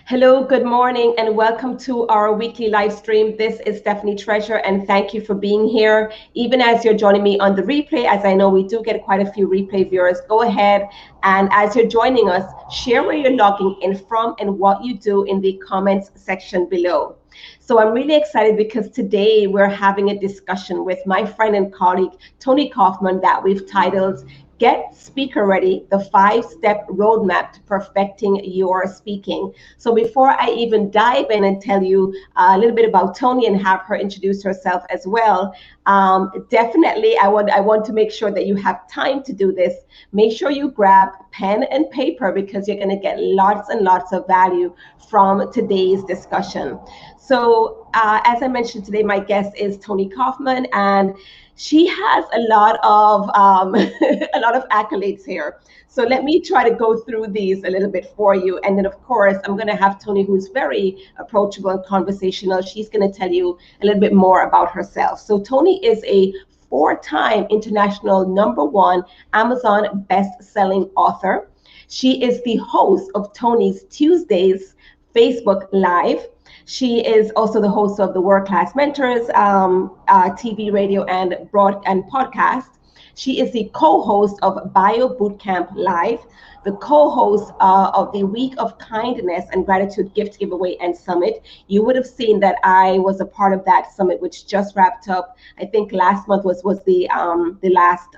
Hello, good morning, and welcome to our weekly live stream. This is Stephanie Treasure, and thank you for being here. Even as you're joining me on the replay, as I know we do get quite a few replay viewers, go ahead and as you're joining us, share where you're logging in from and what you do in the comments section below. So I'm really excited because today we're having a discussion with my friend and colleague, Tony Kaufman, that we've titled Get Speaker Ready, the 5-step roadmap to perfecting your speaking. So before I even dive in and tell you a little bit about Tony and have her introduce herself as well, definitely I want to make sure that you have time to do this. Make sure you grab pen and paper because you're going to get lots and lots of value from today's discussion. So as I mentioned today, my guest is Tony Kaufman, and she has a lot of a lot of accolades here. So let me try to go through these a little bit for you. And then, of course, I'm going to have Tony, who's very approachable and conversational. She's going to tell you a little bit more about herself. So Tony is a 4-time international #1 Amazon best-selling author. She is the host of Tony's Tuesdays Facebook Live. She is also the host of the World Class Mentors TV, radio, and podcast. She is the co-host of Bio Bootcamp Live, the co-host of the Week of Kindness and Gratitude Gift Giveaway and Summit. You would have seen that I was a part of that summit, which just wrapped up. I think last month was the last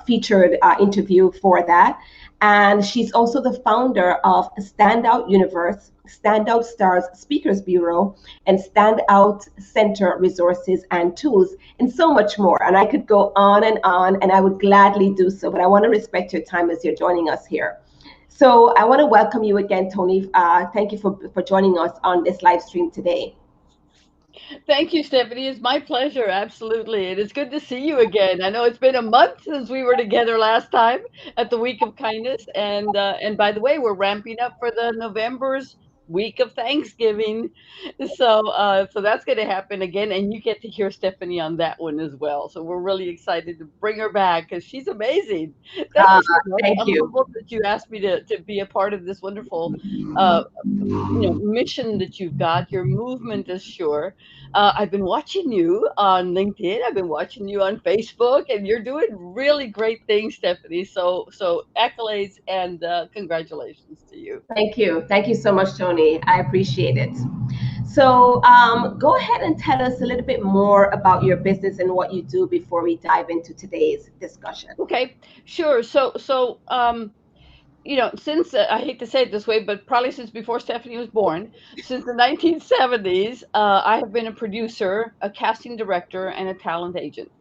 featured interview for that. And she's also the founder of Standout Universe, Standout Stars Speakers Bureau, and Standout Center Resources and Tools, and so much more. And I could go on, and I would gladly do so, but I want to respect your time as you're joining us here. So I want to welcome you again, Tony. Thank you for joining us on this live stream today. Thank you, Stephanie. It's my pleasure. Absolutely. And it's good to see you again. I know it's been a month since we were together last time at the Week of Kindness. And by the way, we're ramping up for the November's Week of Thanksgiving. So that's going to happen again. And you get to hear Stephanie on that one as well. So we're really excited to bring her back because she's amazing. Thank Uh, you so much. Thank I'm you. humbled that you asked me to be a part of this wonderful mission that you've got. Your movement is sure. I've been watching you on LinkedIn. I've been watching you on Facebook, and you're doing really great things, Stephanie. So accolades and congratulations to you. Thank you. Thank you so much, Tony. I appreciate it. So go ahead and tell us a little bit more about your business and what you do before we dive into today's discussion. Okay, sure. Since I hate to say it this way, but probably since before Stephanie was born, since the 1970s, I have been a producer, a casting director, and a talent agent.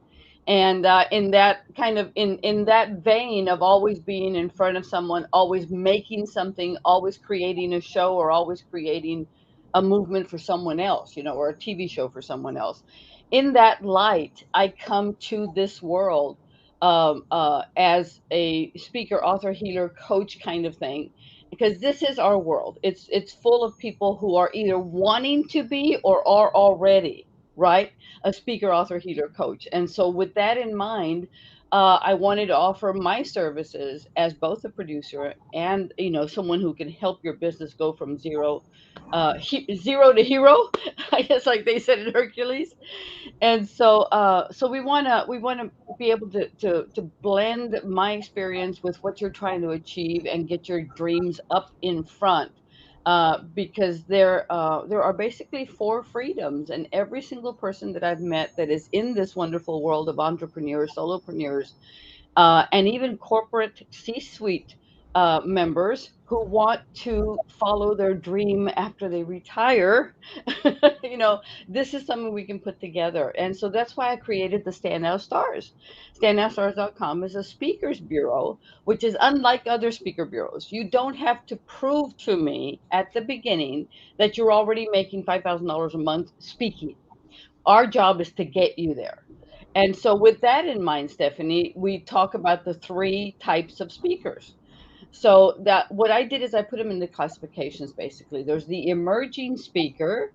And in that kind of in that vein of always being in front of someone, always making something, always creating a show, or always creating a movement for someone else, or a TV show for someone else. In that light, I come to this world as a speaker, author, healer, coach kind of thing, because this is our world. It's full of people who are either wanting to be or are already, right, a speaker, author, healer, coach. And so, with that in mind, I wanted to offer my services as both a producer and someone who can help your business go from zero to hero, I guess, like they said in Hercules. And so we wanna be able to blend my experience with what you're trying to achieve and get your dreams up in front, because there are basically four freedoms, and every single person that I've met that is in this wonderful world of entrepreneurs, solopreneurs, and even corporate C-suite members who want to follow their dream after they retire. you know, this is something we can put together. And so that's why I created the Standout Stars. Standoutstars.com is a speakers bureau, which is unlike other speaker bureaus. You don't have to prove to me at the beginning that you're already making $5,000 a month speaking. Our job is to get you there. And so, with that in mind, Stephanie, we talk about the three types of speakers. So, that what I did is I put them into classifications basically. There's the emerging speaker,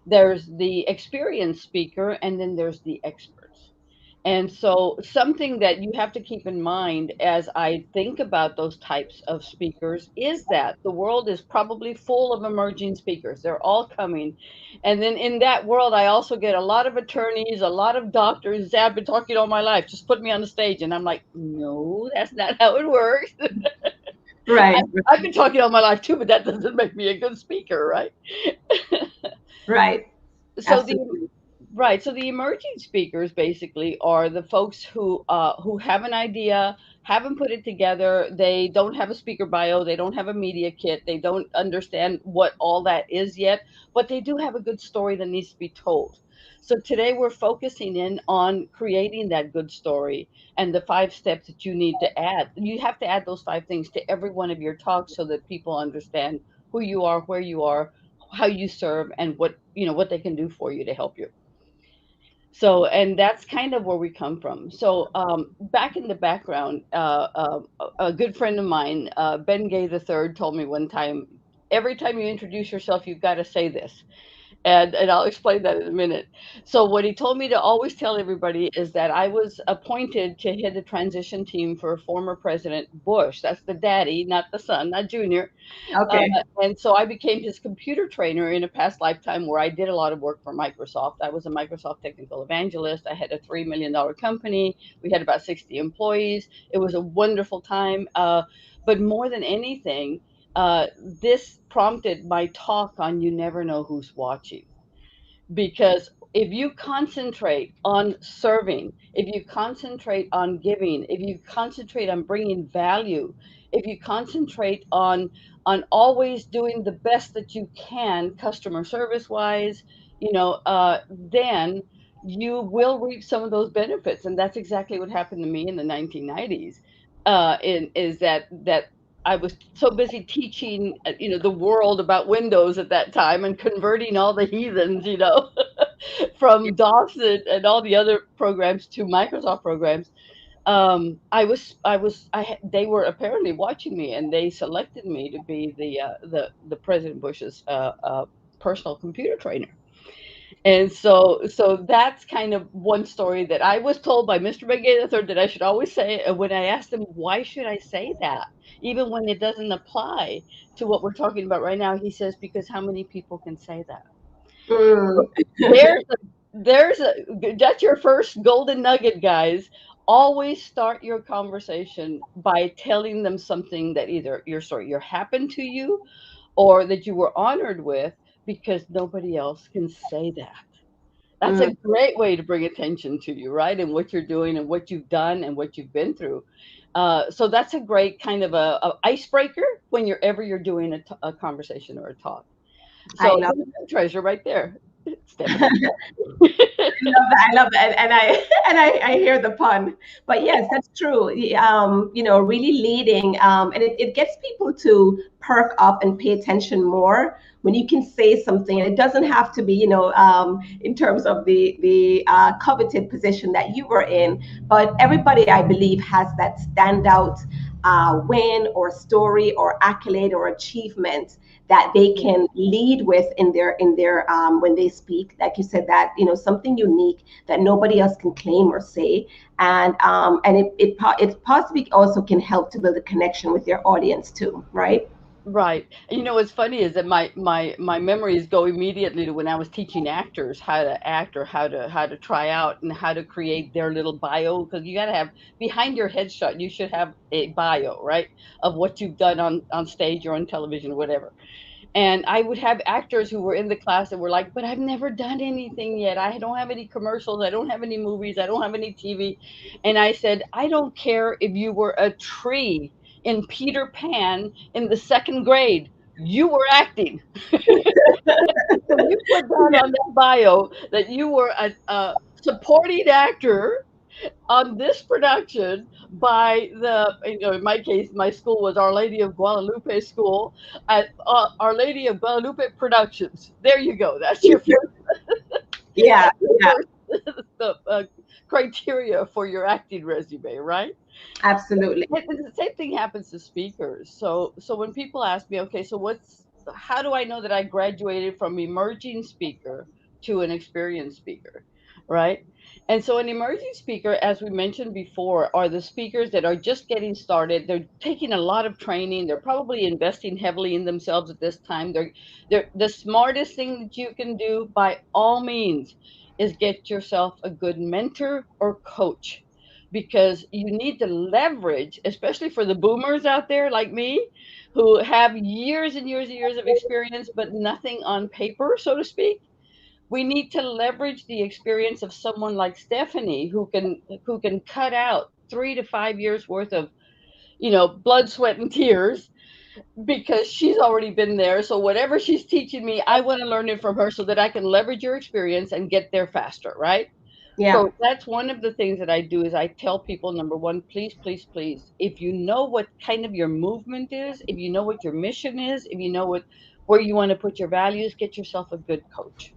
there's the experienced speaker, and then there's the experts. And so, something that you have to keep in mind as I think about those types of speakers is that the world is probably full of emerging speakers. They're all coming. And then in that world, I also get a lot of attorneys, a lot of doctors. I've been talking all my life. Just put me on the stage. And I'm like, no, that's not how it works. Right. I've been talking all my life too, but that doesn't make me a good speaker, right? Right. So the Absolutely. Right. So the emerging speakers basically are the folks who have an idea, haven't put it together. They don't have a speaker bio. They don't have a media kit. They don't understand what all that is yet, but they do have a good story that needs to be told. So today we're focusing in on creating that good story and the 5 steps that you need to add. You have to add those 5 things to every one of your talks so that people understand who you are, where you are, how you serve, and what they can do for you to help you. So, and that's kind of where we come from. So, back in the background, a good friend of mine, Ben Gay III, told me one time, every time you introduce yourself, you've got to say this. And I'll explain that in a minute. So what he told me to always tell everybody is that I was appointed to head the transition team for former President Bush. That's the daddy, not the son, not Junior. Uh, Okay. and so I became his computer trainer in a past lifetime where I did a lot of work for Microsoft. I was a Microsoft technical evangelist. I had a $3 million company. We had about 60 employees. It was a wonderful time. But more than anything, this prompted my talk on You Never Know Who's Watching, because if you concentrate on serving, if you concentrate on giving, if you concentrate on bringing value, if you concentrate on always doing the best that you can customer service wise, then you will reap some of those benefits. And that's exactly what happened to me in the 1990s. Is that I was so busy teaching, the world about Windows at that time and converting all the heathens, from DOS and all the other programs to Microsoft programs. They were apparently watching me, and they selected me to be the President Bush's personal computer trainer. And so that's kind of one story that I was told by Mr. McGay III that I should always say. And when I asked him, why should I say that? Even when it doesn't apply to what we're talking about right now, he says, because how many people can say that? Mm. There's a, that's your first golden nugget, guys. Always start your conversation by telling them something that either your story your happened to you or that you were honored with, because nobody else can say that. That's Mm. a great way to bring attention to you, right? And what you're doing and what you've done and what you've been through. So that's a great kind of a icebreaker when you're doing a conversation or a talk. I So love there's a treasure right there, Stephanie. love that. I love that, and I and I hear the pun. But yes, that's true. Really leading, and it gets people to perk up and pay attention more when you can say something, and it doesn't have to be, in terms of the coveted position that you were in. But everybody, I believe, has that standout win or story or accolade or achievement that they Yeah. can lead with in their when they speak, like you said, that something unique that nobody else can claim or say. And it possibly also can help to build a connection with your audience too, right? Right. What's funny is that my memories go immediately to when I was teaching actors how to act, or how to try out and how to create their little bio, because you got to have behind your headshot, you should have a bio, right? Of what you've done on stage or on television or whatever. And I would have actors who were in the class that were like, but I've never done anything yet. I don't have any commercials. I don't have any movies. I don't have any TV. And I said, I don't care if you were a tree in Peter Pan in the second grade. You were acting. So you put that on that bio that you were a supporting actor on this production by in my case, my school was Our Lady of Guadalupe School at Our Lady of Guadalupe Productions. There you go. That's your first, Yeah, that's your yeah, first criteria for your acting resume, right? absolutely. And the same thing happens to speakers. So when people ask me, okay, so how do I know that I graduated from emerging speaker to an experienced speaker? right? And so an emerging speaker, as we mentioned before, are the speakers that are just getting started. They're taking a lot of training. They're probably investing heavily in themselves at this time. They're the smartest thing that you can do by all means is get yourself a good mentor or coach, because you need to leverage, especially for the boomers out there like me, who have years and years and years of experience, but nothing on paper, so to speak. We need to leverage the experience of someone like Stephanie, who can cut out 3 to 5 years worth of blood, sweat, and tears, because she's already been there. So whatever she's teaching me, I want to learn it from her so that I can leverage your experience and get there faster, right? Yeah. So that's one of the things that I do is I tell people, number one, please, please, please, if you know what kind of your movement is, if you know what your mission is, if you know where you want to put your values, get yourself a good coach.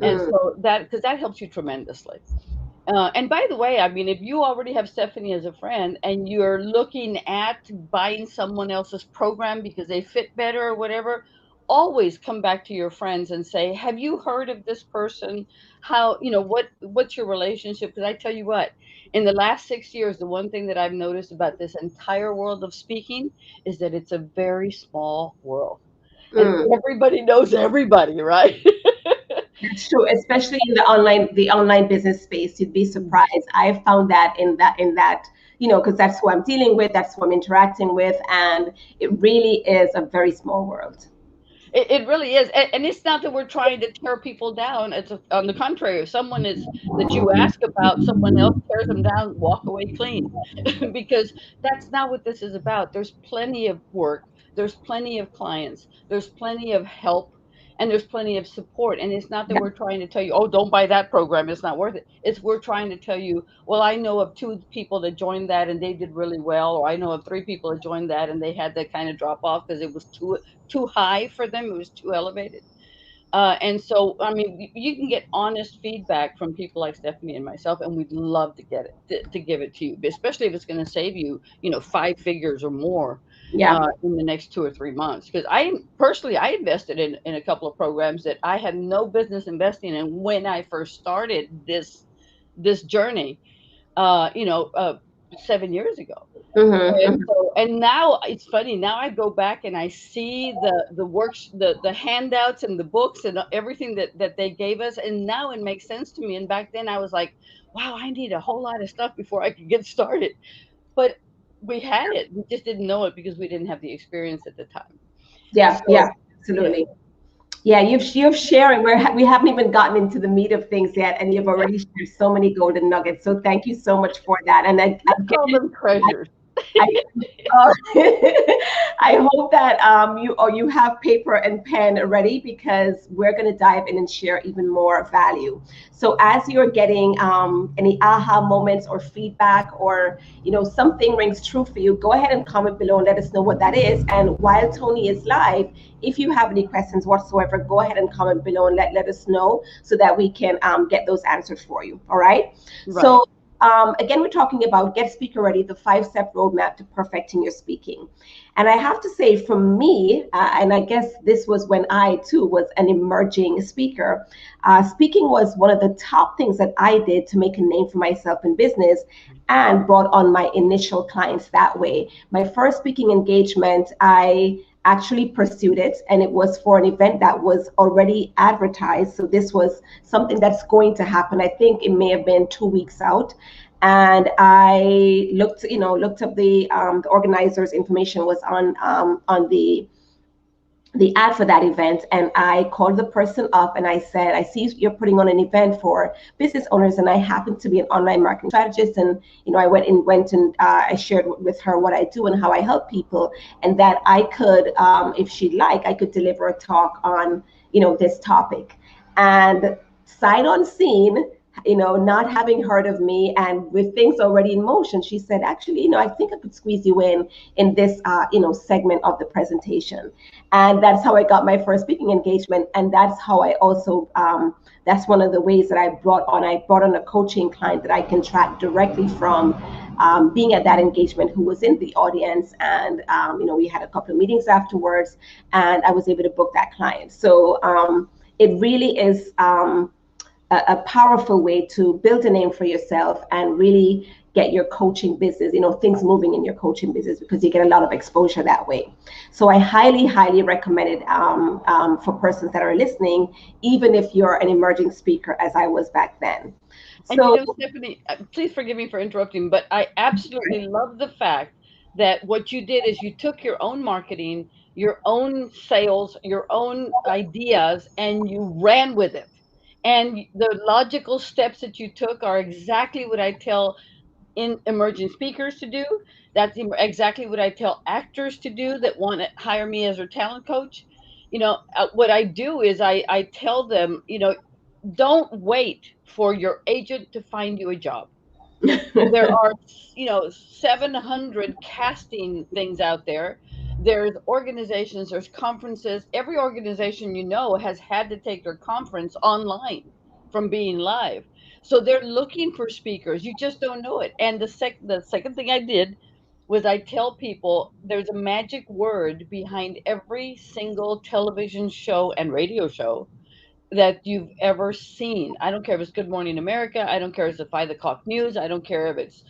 And Mm. so that, because that helps you tremendously. And by the way, I mean, if you already have Stephanie as a friend and you're looking at buying someone else's program because they fit better or whatever, always come back to your friends and say, "Have you heard of this person? How, what's your relationship?" Because I tell you what, in the last 6 years, the one thing that I've noticed about this entire world of speaking is that it's a very small world, and Mm. everybody knows everybody, right? That's true, especially in the online business space. You'd be surprised. I found that because that's who I'm dealing with, that's who I'm interacting with, and it really is a very small world. It really is, and it's not that we're trying to tear people down. On the contrary, if someone is that you ask about, someone else tears them down, walk away clean, because that's not what this is about. There's plenty of work, there's plenty of clients, there's plenty of help, and there's plenty of support. And it's not that Yeah, we're trying to tell you, oh, don't buy that program, it's not worth it. It's we're trying to tell you, well, I know of 2 people that joined that and they did really well, or I know of 3 people that joined that and they had that kind of drop off because it was too high for them. It was too elevated. And so, I mean, you can get honest feedback from people like Stephanie and myself, and we'd love to get it to give it to you, especially if it's going to save you, 5 figures or more yeah. in the next 2 or 3 months. Because I personally, I invested in a couple of programs that I had no business investing in when I first started this journey, uh, you know, uh, 7 years ago. Hmm. And now it's funny. Now I go back and I see the works, the handouts and the books and everything that they gave us, and now it makes sense to me. And back then I was like, wow, I need a whole lot of stuff before I could get started. But we had it. We just didn't know it because we didn't have the experience at the time. Yeah, yeah, So yeah, absolutely. Yeah, you've sharing. We haven't even gotten into the meat of things yet, and you've yeah. already shared so many golden nuggets. So thank you so much for that. And I call them treasures. I, uh, I hope that you have paper and pen ready, because we're going to dive in and share even more value. So as you're getting any aha moments or feedback, or something rings true for you, go ahead and comment below and let us know what that is. And while Tony is live, if you have any questions whatsoever, go ahead and comment below and let us know, so that we can get those answered for you. All right. Right. So again, we're talking about Get Speaker Ready, the 5-step roadmap to perfecting your speaking. And I have to say, for me, and I guess this was when I too was an emerging speaker, speaking was one of the top things that I did to make a name for myself in business, and brought on my initial clients that way. My first speaking engagement, I actually pursued it, and it was for an event that was already advertised. So this was something that's going to happen. I think it may have been 2 weeks out. And I looked up the organizer's information was on the ad for that event, and I called the person up and I said, I see you're putting on an event for business owners, and I happen to be an online marketing strategist. And I went and I shared with her what I do and how I help people, and that I could, if she'd like, I could deliver a talk on this topic. And sight unseen, not having heard of me and with things already in motion, she said, actually, I think I could squeeze you in this segment of the presentation. And that's how I got my first speaking engagement. And that's how I also that's one of the ways that I brought on a coaching client that I can track directly from being at that engagement, who was in the audience. And we had a couple of meetings afterwards, and I was able to book that client. So it really is a powerful way to build a name for yourself and really get your coaching business, things moving in your coaching business, because you get a lot of exposure that way. So I highly, highly recommend it for persons that are listening, even if you're an emerging speaker, as I was back then. And So, Stephanie, please forgive me for interrupting, but I absolutely love the fact that what you did is you took your own marketing, your own sales, your own ideas, and you ran with it. And the logical steps that you took are exactly what I tell in emerging speakers to do. That's exactly what I tell actors to do that want to hire me as their talent coach. What I do is I tell them, don't wait for your agent to find you a job. There are, 700 casting things out there. There's organizations, there's conferences. Every organization has had to take their conference online from being live. So they're looking for speakers. You just don't know it. And the second thing I did was I tell people there's a magic word behind every single television show and radio show that you've ever seen. I don't care if it's Good Morning America. I don't care if it's the 5 o'clock news. I don't care if it's,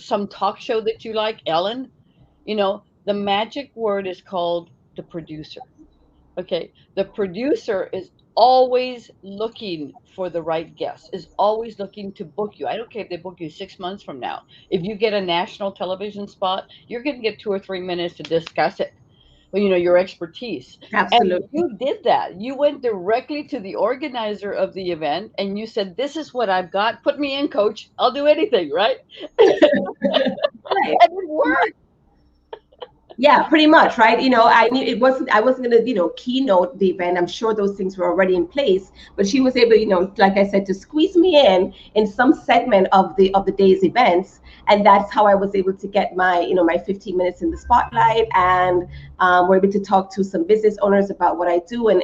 some talk show that you like, Ellen. The magic word is called the producer. Okay. The producer is always looking for the right guest, is always looking to book you. I don't care if they book you 6 months from now. If you get a national television spot, you're going to get 2 or 3 minutes to discuss it, your expertise. And absolutely. you did that. You went directly to the organizer of the event and you said, "This is what I've got. Put me in, coach. I'll do anything," right? Right. And it worked. Yeah, pretty much, right? I knew I wasn't gonna, keynote the event. I'm sure those things were already in place, but she was able, like I said, to squeeze me in some segment of the day's events, and that's how I was able to get my 15 minutes in the spotlight, and we're able to talk to some business owners about what I do, and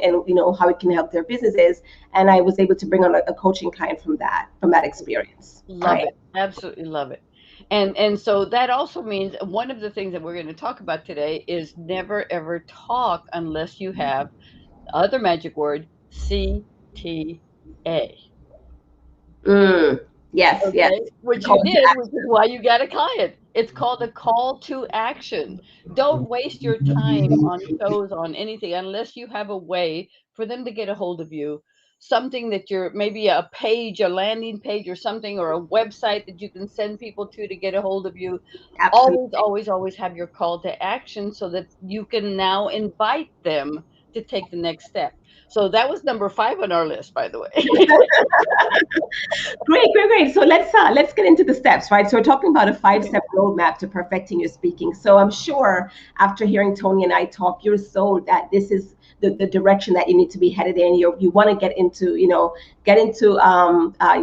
how it can help their businesses, and I was able to bring on a coaching client from that experience, Love right? it. Absolutely love it. And so that also means one of the things that we're going to talk about today is never ever talk unless you have other magic word, CTA. Mm, yes, yes. Okay, The which you call to did, which is action. why you got a client. It's called a call to action. Don't waste your time on shows, on anything, unless you have a way for them to get a hold of you. Something that you're maybe a page, a landing page, or something, or a website that you can send people to get a hold of you. Always, Absolutely. always, always have your call to action so that you can now invite them to take the next step. So that was number 5 on our list, by the way. Great, great, great. So let's get into the steps, right? So we're talking about a 5-step roadmap to perfecting your speaking. So I'm sure after hearing Tony and I talk, you're sold that this is the direction that you need to be headed in. You want to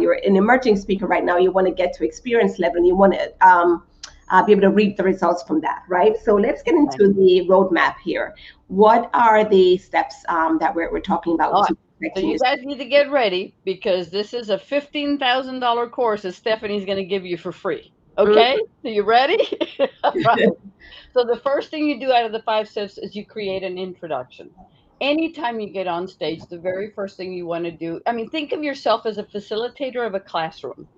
you're an emerging speaker right now. You want to get to experience level, and you want to be able to reap the results from that, right? So let's get into the roadmap here. What are the steps that we're talking about All right. to So perfecting you your guys need to get ready because this is a $15,000 course that Stephanie's going to give you for free. speaking? Okay? So you ready? All right. So the first thing you do out of the 5 steps is you create an introduction. Anytime you get on stage, the very first thing you want to do, I mean, think of yourself as a facilitator of a classroom.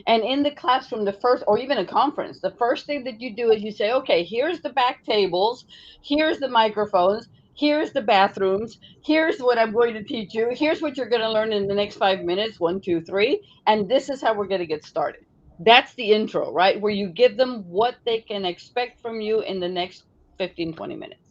And in the classroom, the first, or even a conference, the first thing that you do is you say, okay, here's the back tables, here's the microphones, here's the bathrooms, here's what I'm going to teach you, here's what you're going to learn in the next 5 minutes, 1, 2, 3, and this is how we're going to get started. That's the intro, right? Where you give them what they can expect from you in the next 15, 20 minutes.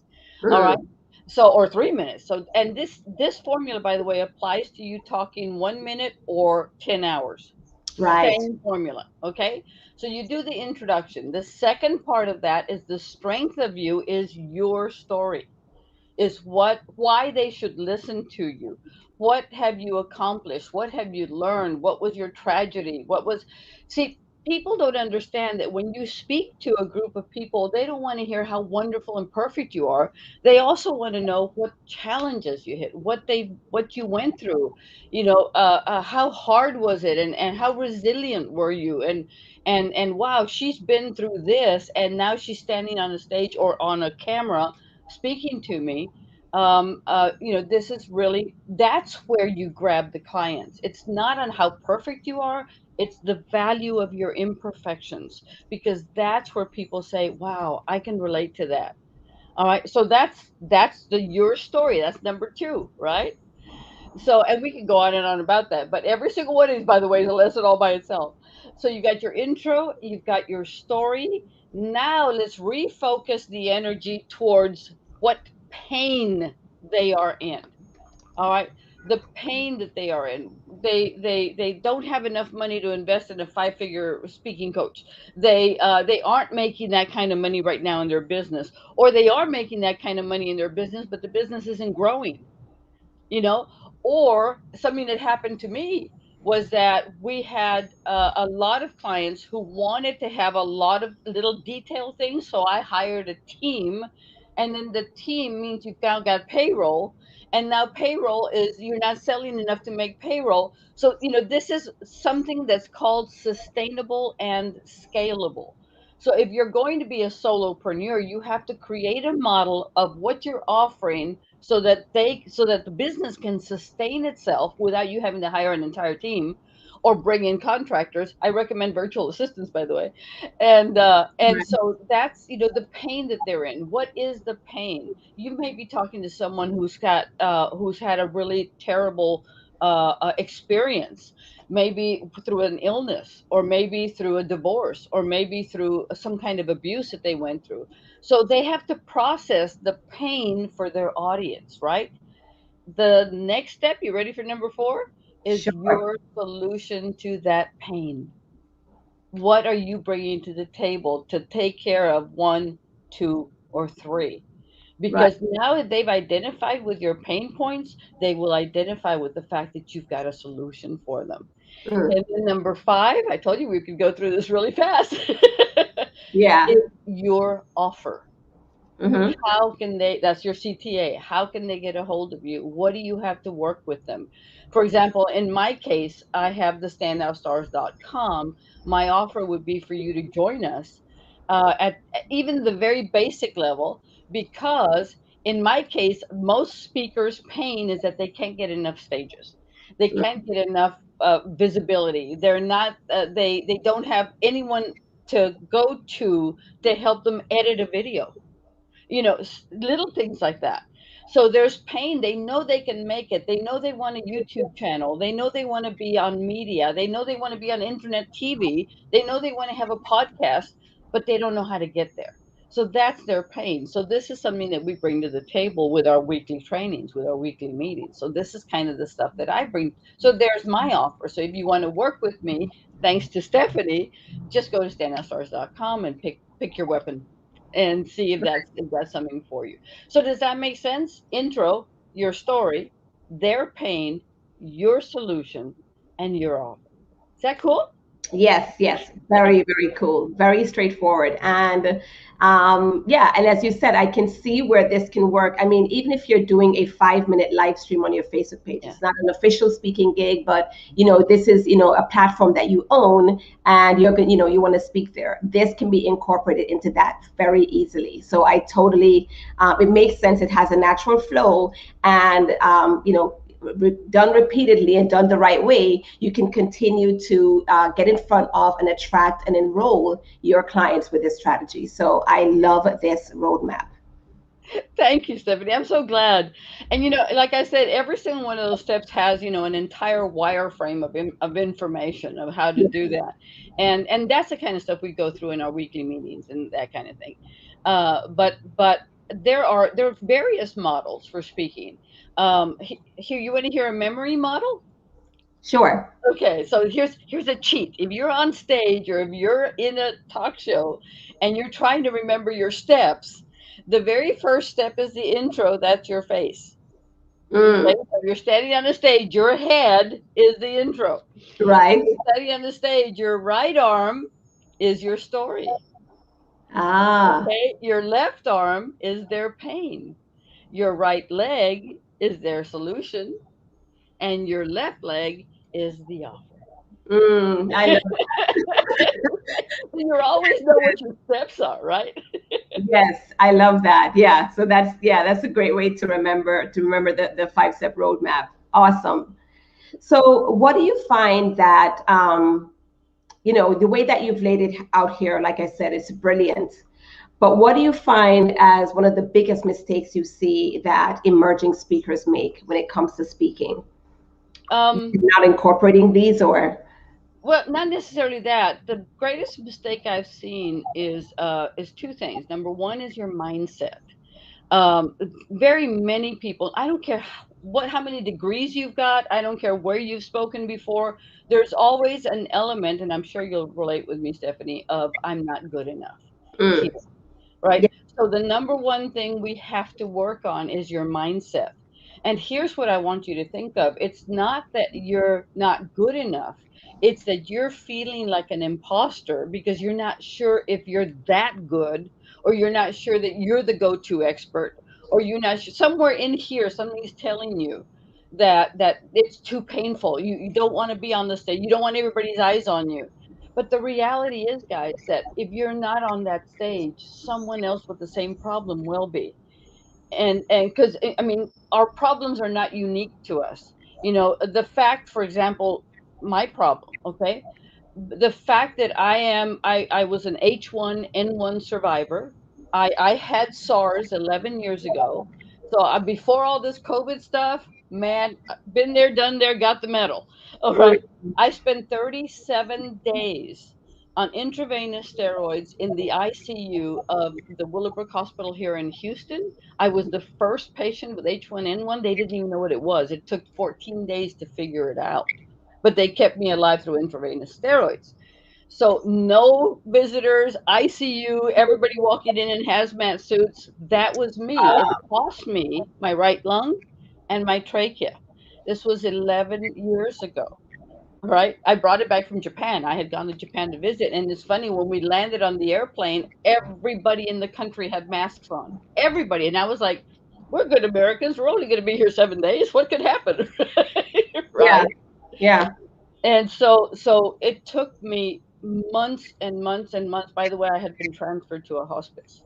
All right. Mm, So, or 3 minutes. So, and this formula, by the way, applies to you talking 1 minute or 10 hours. right. Same formula. Okay. So you do the introduction. The second part of that is the strength of you is your story, is why they should listen to you. What have you accomplished? What have you learned? What was your tragedy? What was See, people don't understand that when you speak to a group of people, they don't want to hear how wonderful and perfect you are. They also want to know what challenges you hit, what you went through. How hard was it, and how resilient were you, and wow, she's been through this, and now she's standing on a stage or on a camera speaking to me. This is really, that's where you grab the clients. It's not on how perfect you are, it's the value of your imperfections, because that's where people say, wow, I can relate to that. All right, so that's the your story. That's number two, right? So, and we can go on and on about that, but every single one of these, by the way, is a lesson all by itself. So you got your intro, you've got your story. Now let's refocus the energy towards what pain they are in. All right. The pain that they are in. They don't have enough money to invest in a 5-figure speaking coach. They aren't making that kind of money right now in their business, or they are making that kind of money in their business, but the business isn't growing, you know. Or something that happened to me was that we had a lot of clients who wanted to have a lot of little detail things, so I hired a team, and then the team means you've now got payroll, and now payroll is, you're not selling enough to make payroll. So this is something that's called sustainable and scalable. So if you're going to be a solopreneur, you have to create a model of what you're offering, so that the business can sustain itself without you having to hire an entire team or bring in contractors. I recommend virtual assistants, by the way. And so that's, the pain that they're in. What is the pain? You may be talking to someone who's had a really terrible experience, maybe through an illness, or maybe through a divorce, or maybe through some kind of abuse that they went through. So they have to process the pain for their audience, right? The next step, you ready for number four? Is Sure. your solution to that pain. What are you bringing to the table to take care of one, two, or three? Right. Because now that they've identified with your pain points, they will identify with the fact that you've got a solution for them. Mm. And then number five, I told you we could go through this really fast, Yeah. is your offer. Mm-hmm. How can they, that's your CTA, how can they get a hold of you? What do you have to work with them? For example, in my case, I have the standoutstars.com. My offer would be for you to join us at even the very basic level, because in my case, most speakers' pain is that they can't get enough stages. They can't get enough visibility. They're not, they don't have anyone to go to help them edit a video, little things like that. So there's pain. They know they can make it. They know they want a YouTube channel. They know they want to be on media. They know they want to be on internet TV. They know they want to have a podcast, but they don't know how to get there. So that's their pain. So this is something that we bring to the table with our weekly trainings, with our weekly meetings. So this is kind of the stuff that I bring. So there's my offer. So if you want to work with me, thanks to Stephanie, just go to standoutstars.com and pick your weapon and see if that's something for you. So does that make sense? Intro, your story, their pain, your solution, and your offer. Is that cool? Yes, yes, very, very cool, very straightforward. And yeah, and as you said, I can see where this can work. I mean, even if you're doing a 5-minute live stream on your Facebook page, Yeah. it's not an official speaking gig, but this is a platform that you own, and you want to speak there. This can be incorporated into that very easily. So I totally, it makes sense. It has a natural flow, and done repeatedly and done the right way, you can continue to get in front of and attract and enroll your clients with this strategy. So I love this roadmap. Thank you, Stephanie. I'm so glad. And like I said, every single one of those steps has, an entire wireframe of information of how to do that. And that's the kind of stuff we go through in our weekly meetings and that kind of thing. But there are various models for speaking. Here, you want to hear a memory model? Sure. Okay, so here's a cheat. If you're on stage or if you're in a talk show and you're trying to remember your steps, the very first step is the intro, that's your face. Okay, Mm, so if you're standing on the stage, your head is the intro. If right. you're standing on the stage, your right arm is your story. Ah. Okay, your left arm is their pain. Your right leg is their solution, and your left leg is the offer. I love. You always know what your steps are, right? Yes, I love that. Yeah. So that's a great way to remember the 5 step roadmap. Awesome. So what do you find that the way that you've laid it out here, like I said, is brilliant. But what do you find as one of the biggest mistakes you see that emerging speakers make when it comes to speaking? Um, Not incorporating these or well, not necessarily that. The greatest mistake I've seen is two things. Number one is your mindset. Um, Very many people, I don't care how many degrees you've got, I don't care where you've spoken before, there's always an element, and I'm sure you'll relate with me, Stephanie, of I'm not good enough here, mm, right? yeah, So the number one thing we have to work on is your mindset. And here's what I want you to think of. It's not that you're not good enough. It's that you're feeling like an imposter because you're not sure if you're that good, or you're not sure that you're the go-to expert, or you're not sure, somewhere in here something's telling you that it's too painful. You don't want to be on the stage. You don't want everybody's eyes on you. But the reality is, guys, that if you're not on that stage, someone else with the same problem will be. And because I mean, our problems are not unique to us. The fact, for example, my problem, okay, the fact that I was an H1N1 survivor. I had SARS 11 years ago. So before all this COVID stuff, man, been there, done there, got the medal. All mm, right. I spent 37 days on intravenous steroids in the ICU of the Willowbrook Hospital here in Houston. I was the first patient with H1N1. They didn't even know what it was. It took 14 days to figure it out, but they kept me alive through intravenous steroids. So no visitors, ICU, everybody walking in hazmat suits. That was me. It cost me my right lung and my trachea. This was 11 years ago. Right? I brought it back from Japan. I had gone to Japan to visit. And it's funny, when we landed on the airplane, everybody in the country had masks on. Everybody. And I was like, we're good Americans. We're only going to be here 7 days. What could happen? yeah, Right? yeah. And so it took me months and months and months. By the way, I had been transferred to a hospice.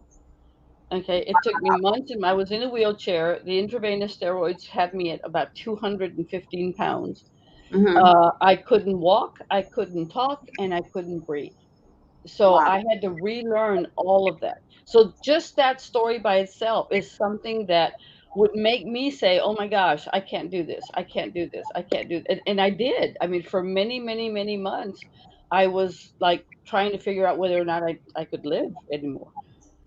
Okay, it took me months, and I was in a wheelchair. The intravenous steroids had me at about 215 pounds. Hmm. I couldn't walk, I couldn't talk, and I couldn't breathe. So Wow. I had to relearn all of that. So just that story by itself is something that would make me say, "Oh my gosh, I can't do this. I can't do this. I can't do." And I did. I mean, for many, many, many months, I was like trying to figure out whether or not I could live anymore.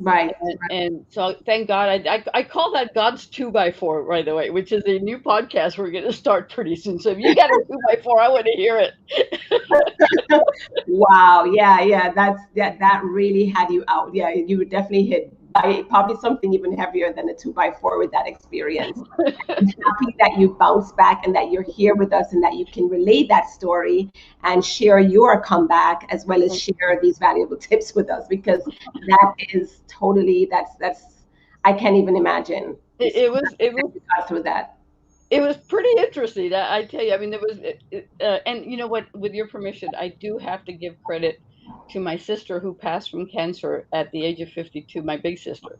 Right. And so thank God, I call that God's 2x4, by the way, which is a new podcast we're going to start pretty soon. So if you got a 2x4, I want to hear it. Wow. Yeah, yeah. That really had you out. Yeah, you would definitely hit by probably something even heavier than a 2 by 4 with that experience. I'm happy that you bounced back and that you're here with us and that you can relate that story and share your comeback as well as share these valuable tips with us because that is totally that's I can't even imagine. It, So it was it that was you got through that. it was pretty interesting. I tell you, I mean, there was, and you know what? With your permission, I do have to give credit to my sister who passed from cancer at the age of 52. My big sister,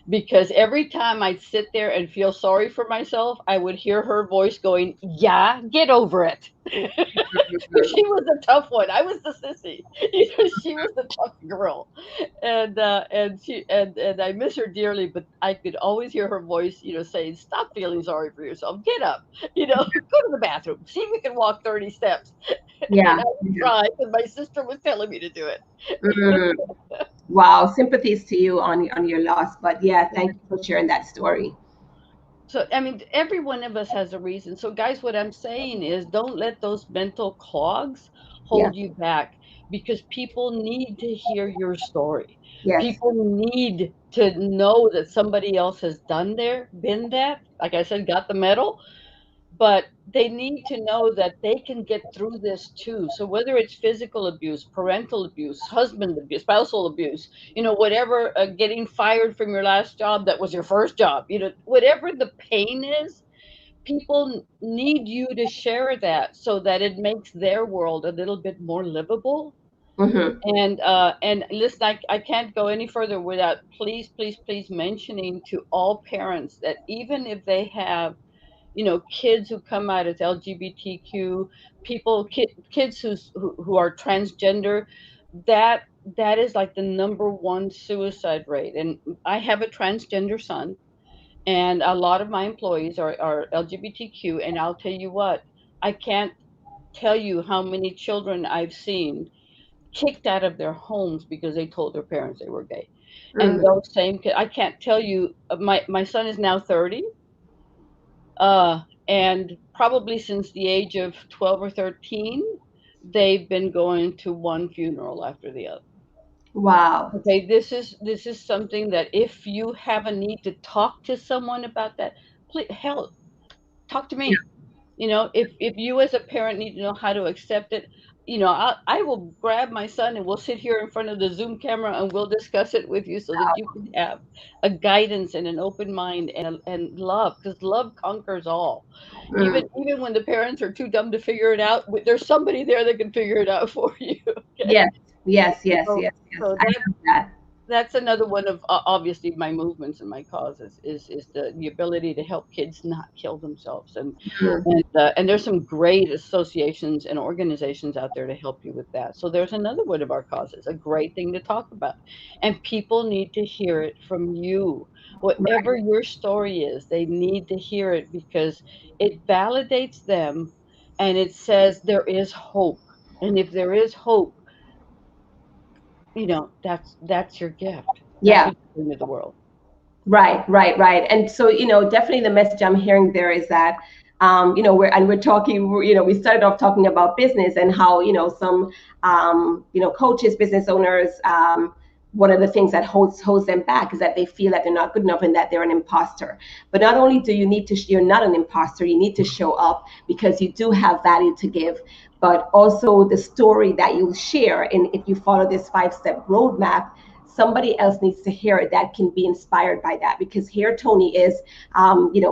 because every time I'd sit there and feel sorry for myself, I would hear her voice going, "Yeah, get over it." She was a tough one. I was the sissy. She was the tough girl, and I miss her dearly. But I could always hear her voice, saying, "Stop feeling sorry for yourself. Get up. Go to the bathroom. See if you can walk 30 steps." And Yeah. I would Yeah. try because my sister was telling me to do it. Mm. Wow. Sympathies to you on your loss. But yeah, thank you for sharing that story. So, I mean, every one of us has a reason. So, guys, what I'm saying is don't let those mental clogs Yeah. hold you back, because people need to hear your story. Yes. People need to know that somebody else has been that, like I said, got the medal, but they need to know that they can get through this too. So whether it's physical abuse, parental abuse, husband abuse, spousal abuse, whatever, getting fired from your last job that was your first job, whatever the pain is, people need you to share that so that it makes their world a little bit more livable. Mm-hmm. And listen, I can't go any further without please, please, please mentioning to all parents that even if they have, kids who come out as LGBTQ people, kids who are transgender, that that is like the number one suicide rate. And I have a transgender son, and a lot of my employees are LGBTQ, and I'll tell you what, I can't tell you how many children I've seen kicked out of their homes because they told their parents they were gay. And Mm. those same kids, I can't tell you, my son is now 30, and probably since the age of 12 or 13, they've been going to one funeral after the other. Wow. Okay, this is something that if you have a need to talk to someone about that, please, hell, talk to Yeah. me. If you as a parent need to know how to accept it, I will grab my son and we'll sit here in front of the Zoom camera and we'll discuss it with you so that you can have a guidance and an open mind and love, because love conquers all. Even Mm. even when the parents are too dumb to figure it out, there's somebody there that can figure it out for you. Okay. Yes, yes, yes, So, yes, yes. so I love that. that's another one of, obviously, my movements and my causes is the ability to help kids not kill themselves. and Mm. and uh, and there's some great associations and organizations out there to help you with that. So there's another one of our causes, a great thing to talk about, and people need to hear it from you. Whatever Right. your story is, they need to hear it because it validates them, and it says there is hope. And if there is hope, that's your gift. That's Yeah. what you bring to the world. Right, right, right. And so, definitely the message I'm hearing there is that, we're talking, we started off talking about business and how, some, coaches, business owners, one of the things that holds them back is that they feel that they're not good enough and that they're an imposter. But not only do you need to, you're not an imposter, you need to show up because you do have value to give, but also the story that you'll share. And if you follow this 5-step roadmap, somebody else needs to hear it that can be inspired by that. Because here Tony is,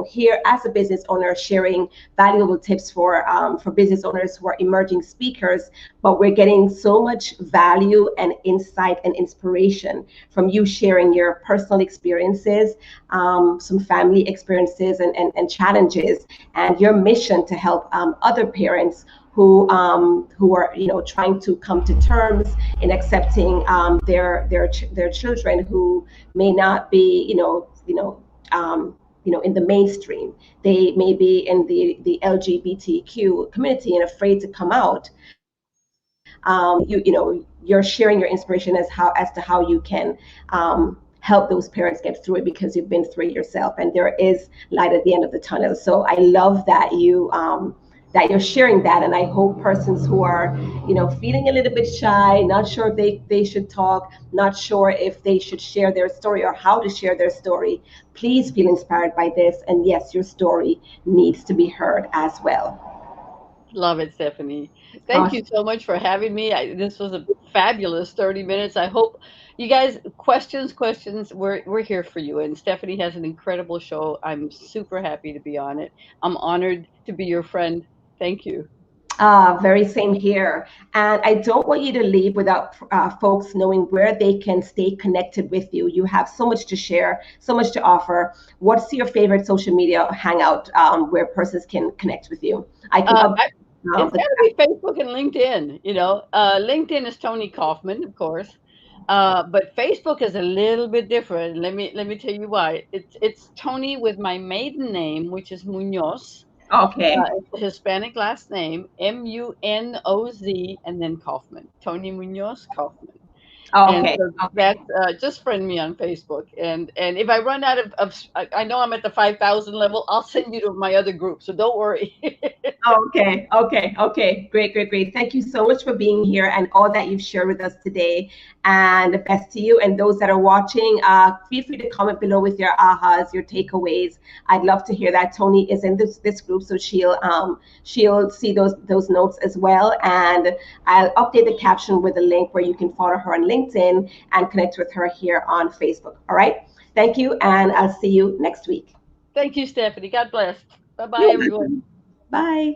here as a business owner sharing valuable tips for business owners who are emerging speakers, but we're getting so much value and insight and inspiration from you sharing your personal experiences, some family experiences and challenges, and your mission to help other parents who are trying to come to terms in accepting their children who may not be in the mainstream. They may be in the LGBTQ community and afraid to come out. You're sharing your inspiration as to how you can help those parents get through it because you've been through it yourself, and there is light at the end of the tunnel. So I love that you're sharing that, and I hope persons who are feeling a little bit shy, not sure if they should talk, not sure if they should share their story or how to share their story, please feel inspired by this. And yes, your story needs to be heard as well. Love it, Stephanie. Thank you Awesome. so much for having me. This was a fabulous 30 minutes. I hope you guys, questions, we're here for you. And Stephanie has an incredible show. I'm super happy to be on it. I'm honored to be your friend. Thank you. Very same here. And I don't want you to leave without folks knowing where they can stay connected with you. You have so much to share, so much to offer. What's your favorite social media hangout where persons can connect with you? I can Uh, update I, it's the got to be Facebook and LinkedIn. LinkedIn is Tony Kaufman, of course. But Facebook is a little bit different. Let me tell you why. It's Tony with my maiden name, which is Munoz. Okay. It's a Hispanic last name, Munoz, and then Kaufman. Tony Munoz Kaufman. And Okay. so Okay. that's, just friend me on Facebook. And if I run out I know I'm at the 5,000 level, I'll send you to my other group. So don't worry. Okay, okay, okay. Great, great, great. Thank you so much for being here and all that you've shared with us today. And the best to you and those that are watching. Feel free to comment below with your ahas, your takeaways. I'd love to hear that. Tony is in this group, so she'll see those notes as well. And I'll update the caption with a link where you can follow her on LinkedIn and connect with her here on Facebook. All right. Thank you, and I'll see you next week. Thank you, Stephanie. God bless. Bye bye, You're everyone. welcome. Bye.